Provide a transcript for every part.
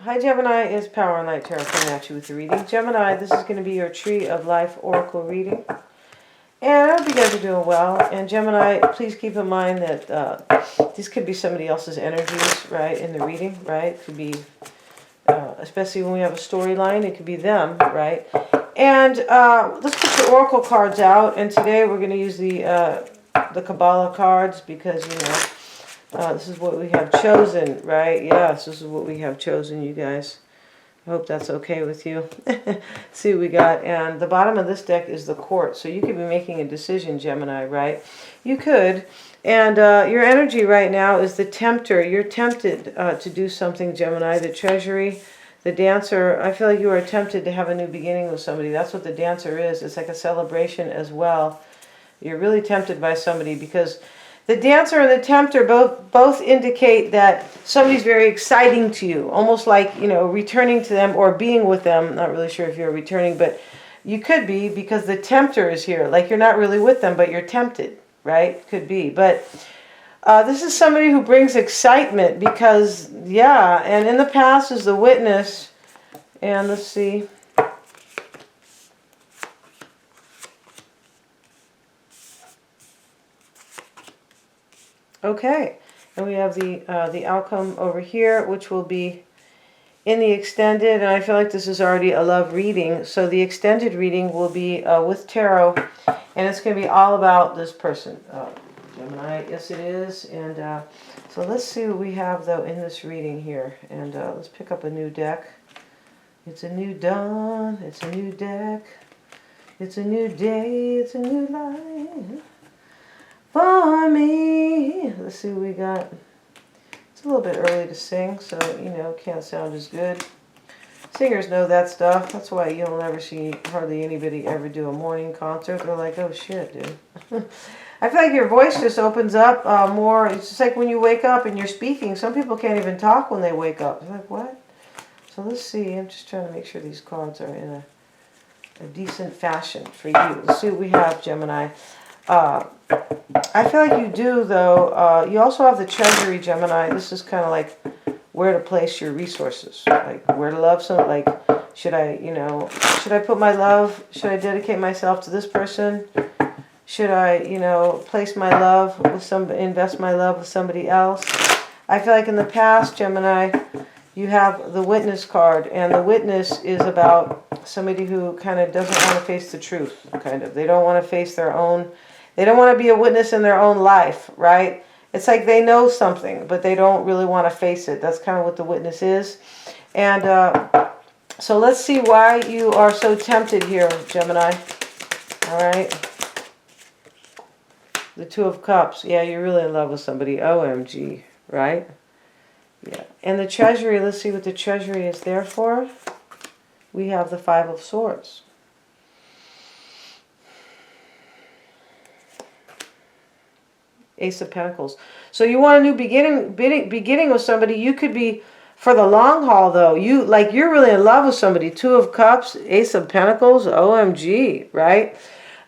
Hi Gemini, it's Power and Light Tarot coming at you with the reading. Gemini, this is going to be your Tree of Life Oracle reading. And I hope you guys are doing well. And Gemini, please keep in mind that this could be somebody else's energies, right, in the reading, right? It could be, especially when we have a storyline, it could be them, right? And let's put the Oracle cards out. And today we're going to use the Kabbalah cards because, you know, this is what we have chosen, right? Yes, this is what we have chosen, you guys. I hope that's okay with you. See what we got. And the bottom of this deck is the Court. So you could be making a decision, Gemini, right? You could. And your energy right now is the Tempter. You're tempted to do something, Gemini. The Treasury, the Dancer. I feel like you are tempted to have a new beginning with somebody. That's what the Dancer is. It's like a celebration as well. You're really tempted by somebody because the Dancer and the Tempter both indicate that somebody's very exciting to you, almost like, you know, returning to them or being with them. Not really sure if you're returning, but you could be because the Tempter is here. Like you're not really with them, but you're tempted, right? Could be. But this is somebody who brings excitement because, yeah, and in the past is the Witness. And let's see. Okay, and we have the outcome over here, which will be in the extended, and I feel like this is already a love reading. So the extended reading will be with tarot, and it's going to be all about this person, Gemini. Yes, it is. And so let's see what we have though in this reading here, and let's pick up a new deck. It's a new dawn. It's a new deck. It's a new day. It's a new life for me. Let's see what we got. It's a little bit early to sing, so, you know, can't sound as good. Singers know that stuff. That's why you'll never see hardly anybody ever do a morning concert. They're like, oh shit, dude. I feel like your voice just opens up more. It's just like when you wake up and you're speaking. Some people can't even talk when they wake up. They're like, what? So let's see. I'm just trying to make sure these cards are in a decent fashion for you. Let's see what we have, Gemini. I feel like you do, though. You also have the Treasury, Gemini. This is kind of like where to place your resources, like where to love someone. Like, should I, you know, should I put my love? Should I dedicate myself to this person? Should I, you know, place my love with invest my love with somebody else? I feel like in the past, Gemini, you have the Witness card, and the Witness is about somebody who kind of doesn't want to face the truth. Kind of, they don't want to face their own. They don't want to be a witness in their own life, right? It's like they know something, but they don't really want to face it. That's kind of what the Witness is. And so let's see why you are so tempted here, Gemini. All right. The Two of Cups. Yeah, you're really in love with somebody. OMG, right? Yeah. And the Treasury, let's see what the Treasury is there for. We have the Five of Swords. Ace of Pentacles. So you want a new beginning with somebody. You could be for the long haul, though. You're really in love with somebody. Two of Cups, Ace of Pentacles, OMG, right?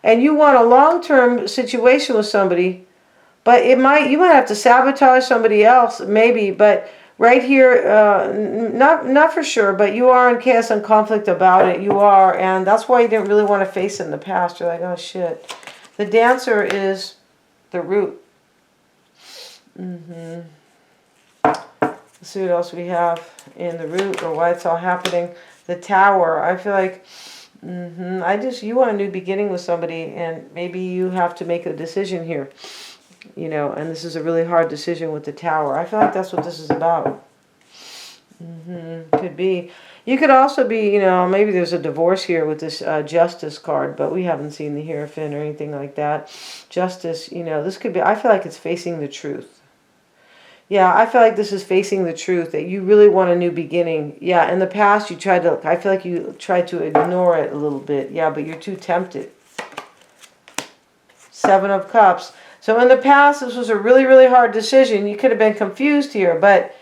And you want a long-term situation with somebody, but you might have to sabotage somebody else, maybe. But right here, not for sure, but you are in chaos and conflict about it. You are, and that's why you didn't really want to face it in the past. You're like, oh shit. The Dancer is the Root. Let's see what else we have in the Root, or why it's all happening. The Tower. I feel like you want a new beginning with somebody, and maybe you have to make a decision here, you know, and this is a really hard decision with the Tower. I feel like that's what this is about. Could be. You could also be, you know, maybe there's a divorce here with this Justice card, but we haven't seen the Hierophant or anything like that. Justice, you know, this could be, I feel like it's facing the truth. Yeah, I feel like this is facing the truth, that you really want a new beginning. Yeah, in the past I feel like you tried to ignore it a little bit. Yeah, but you're too tempted. Seven of Cups. So in the past, this was a really, really hard decision. You could have been confused here, but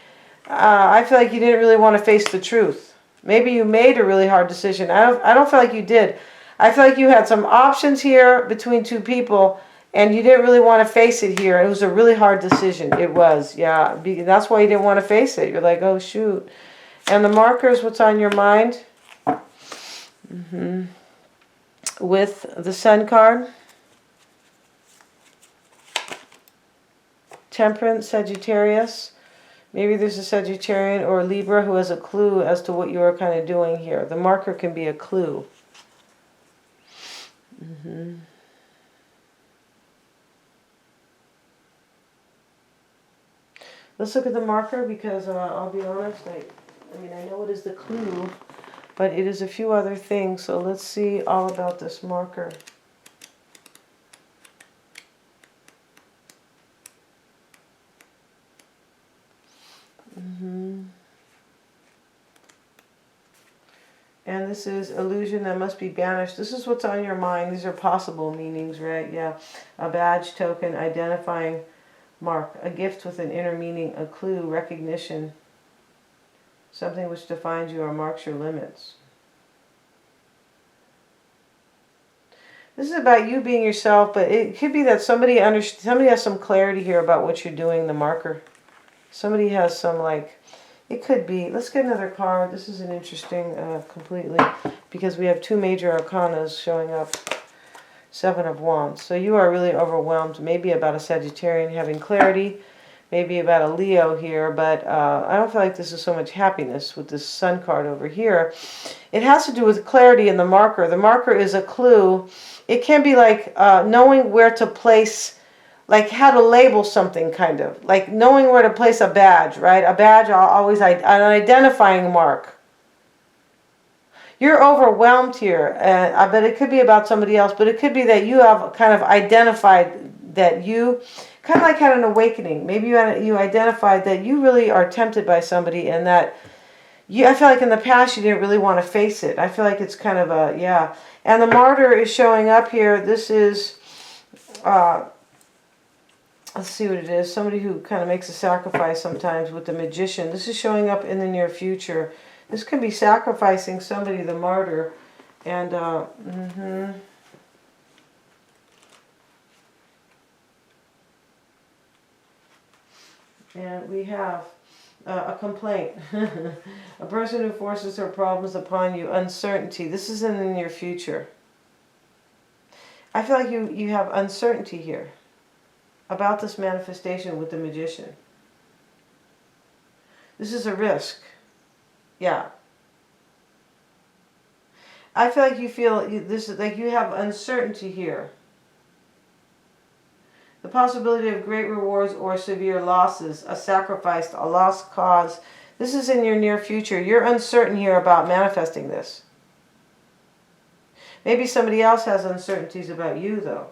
I feel like you didn't really want to face the truth. Maybe you made a really hard decision. I don't feel like you did. I feel like you had some options here between two people, and you didn't really want to face it here. It was a really hard decision. It was, yeah. That's why you didn't want to face it. You're like, oh, shoot. And the marker is what's on your mind. With the Sun card. Temperance, Sagittarius. Maybe there's a Sagittarian or a Libra who has a clue as to what you are kind of doing here. The marker can be a clue. Let's look at the marker because I'll be honest, I mean, I know it is the clue, but it is a few other things. So let's see all about this marker. And this is illusion that must be banished. This is what's on your mind. These are possible meanings, right? Yeah. A badge, token, identifying mark. A gift with an inner meaning, a clue, recognition. Something which defines you or marks your limits. This is about you being yourself, but it could be that somebody has some clarity here about what you're doing, the marker. Somebody has some, like, it could be, let's get another card. This is an interesting, completely, because we have two major arcanas showing up. Seven of Wands. So you are really overwhelmed, maybe about a Sagittarian having clarity, maybe about a Leo here, but I don't feel like this is so much happiness with this Sun card over here. It has to do with clarity in the marker. The marker is a clue. It can be like knowing where to place, like how to label something, kind of. Like knowing where to place a badge, right? A badge, always an identifying mark. You're overwhelmed here, but it could be about somebody else, but it could be that you have kind of identified that you kind of like had an awakening. Maybe you identified that you really are tempted by somebody and that I feel like in the past you didn't really want to face it. I feel like it's kind of a, yeah. And the martyr is showing up here. This is, let's see what it is. Somebody who kind of makes a sacrifice sometimes with the magician. This is showing up in the near future. This can be sacrificing somebody, the martyr. And, and we have a complaint. A person who forces her problems upon you. Uncertainty. This is in the near future. I feel like you have uncertainty here about this manifestation with the magician. This is a risk. Yeah. I feel like this is like you have uncertainty here. The possibility of great rewards or severe losses, a sacrifice, a lost cause. This is in your near future. You're uncertain here about manifesting this. Maybe somebody else has uncertainties about you, though.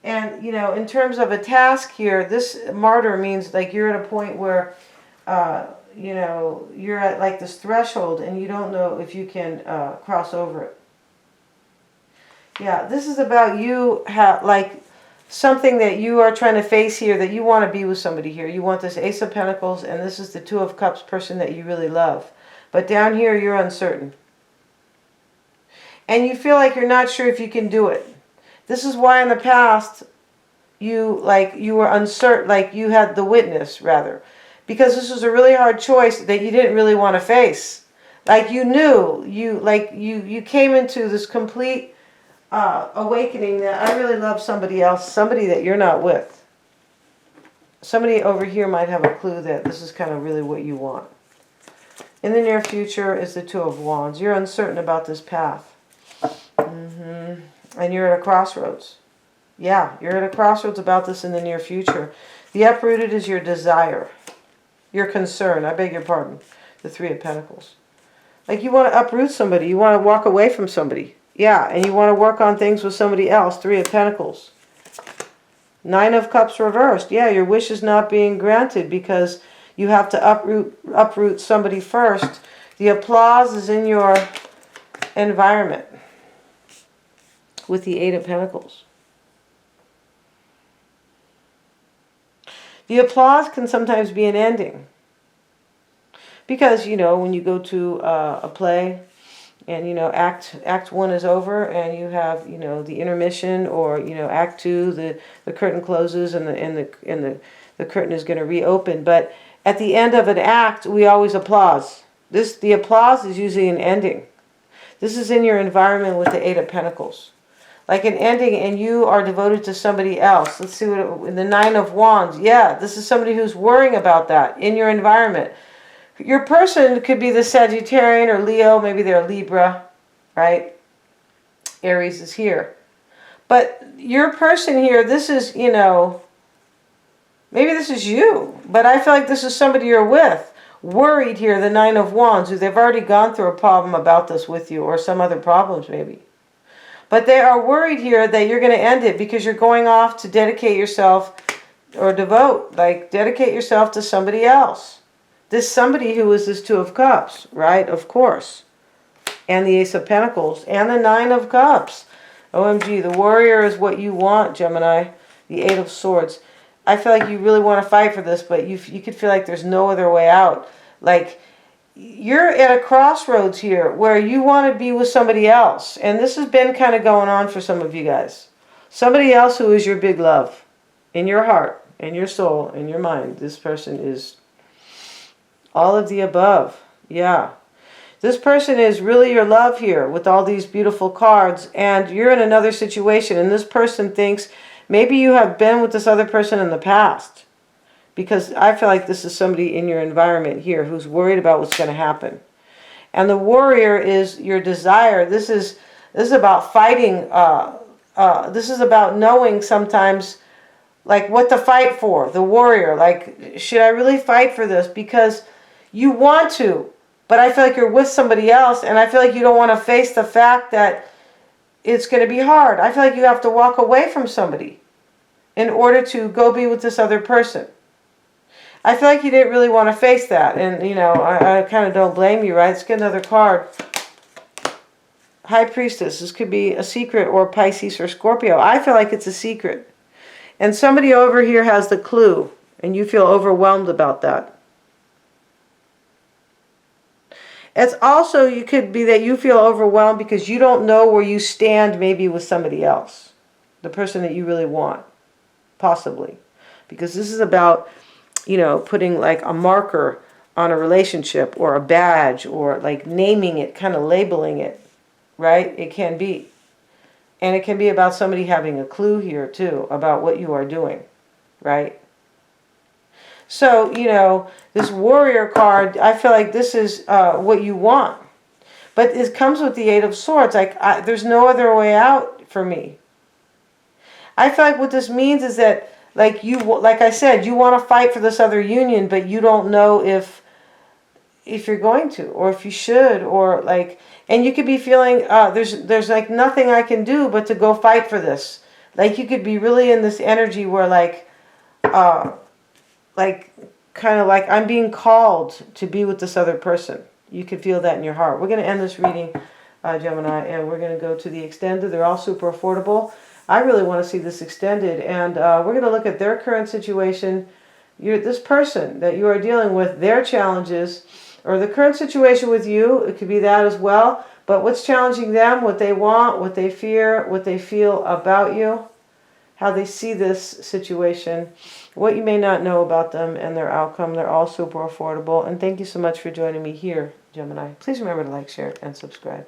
And, you know, in terms of a task here, this martyr means like you're at a point where, you know, you're at like this threshold and you don't know if you can cross over it. Yeah, this is about you, like something that you are trying to face here, that you want to be with somebody here. You want this Ace of Pentacles, and this is the Two of Cups person that you really love. But down here, you're uncertain. And you feel like you're not sure if you can do it. This is why in the past, you were uncertain, like you had the witness, rather. Because this was a really hard choice that you didn't really want to face. Like you knew, you came into this complete awakening that I really love somebody else, somebody that you're not with. Somebody over here might have a clue that this is kind of really what you want. In the near future is the Two of Wands. You're uncertain about this path. And you're at a crossroads. Yeah, you're at a crossroads about this in the near future. The uprooted is your desire. Your concern. I beg your pardon. The Three of Pentacles. Like you want to uproot somebody. You want to walk away from somebody. Yeah, and you want to work on things with somebody else. Three of Pentacles. Nine of Cups reversed. Yeah, your wish is not being granted because you have to uproot somebody first. The applause is in your environment with the Eight of Pentacles. The applause can sometimes be an ending. Because, you know, when you go to a play and, you know, act one is over and you have, you know, the intermission, or, you know, act two, the curtain closes and the curtain is going to reopen. But at the end of an act, we always applaud. The applause is usually an ending. This is in your environment with the Eight of Pentacles. Like an ending, and you are devoted to somebody else. Let's see what the Nine of Wands. Yeah, this is somebody who's worrying about that in your environment. Your person could be the Sagittarian or Leo. Maybe they're Libra, right? Aries is here. But your person here, this is, you know, maybe this is you. But I feel like this is somebody you're with. Worried here, the Nine of Wands, who they've already gone through a problem about this with you, or some other problems maybe. But they are worried here that you're going to end it because you're going off to dedicate yourself or devote, like dedicate yourself to somebody else. This somebody who is this Two of Cups, right? Of course. And the Ace of Pentacles and the Nine of Cups. OMG, the warrior is what you want, Gemini. The Eight of Swords. I feel like you really want to fight for this, but you could feel like there's no other way out. Like, you're at a crossroads here where you want to be with somebody else. And this has been kind of going on for some of you guys. Somebody else who is your big love. In your heart, in your soul, in your mind. This person is all of the above. Yeah. This person is really your love here with all these beautiful cards. And you're in another situation. And this person thinks maybe you have been with this other person in the past. Because I feel like this is somebody in your environment here who's worried about what's going to happen. And the warrior is your desire. This is about fighting. This is about knowing sometimes like what to fight for. The warrior. Like, should I really fight for this? Because you want to. But I feel like you're with somebody else. And I feel like you don't want to face the fact that it's going to be hard. I feel like you have to walk away from somebody in order to go be with this other person. I feel like you didn't really want to face that. And, you know, I kind of don't blame you, right? Let's get another card. High Priestess. This could be a secret, or Pisces or Scorpio. I feel like it's a secret. And somebody over here has the clue. And you feel overwhelmed about that. It's also, you could be that you feel overwhelmed because you don't know where you stand maybe with somebody else. The person that you really want. Possibly. Because this is about, you know, putting like a marker on a relationship or a badge or like naming it, kind of labeling it, right? It can be. And it can be about somebody having a clue here too about what you are doing, right? So, you know, this warrior card, I feel like this is what you want. But it comes with the Eight of Swords. Like, there's no other way out for me. I feel like what this means is that like I said, you want to fight for this other union, but you don't know if you're going to, or if you should, or like, and you could be feeling there's like nothing I can do but to go fight for this. Like you could be really in this energy where like kind of like I'm being called to be with this other person. You could feel that in your heart. We're going to end this reading, Gemini, and we're going to go to the extended. They're all super affordable. I really want to see this extended, and we're going to look at their current situation, this person that you are dealing with, their challenges, or the current situation with you. It could be that as well, but what's challenging them, what they want, what they fear, what they feel about you, how they see this situation, what you may not know about them, and their outcome. They're all super affordable, and thank you so much for joining me here, Gemini. Please remember to like, share, and subscribe.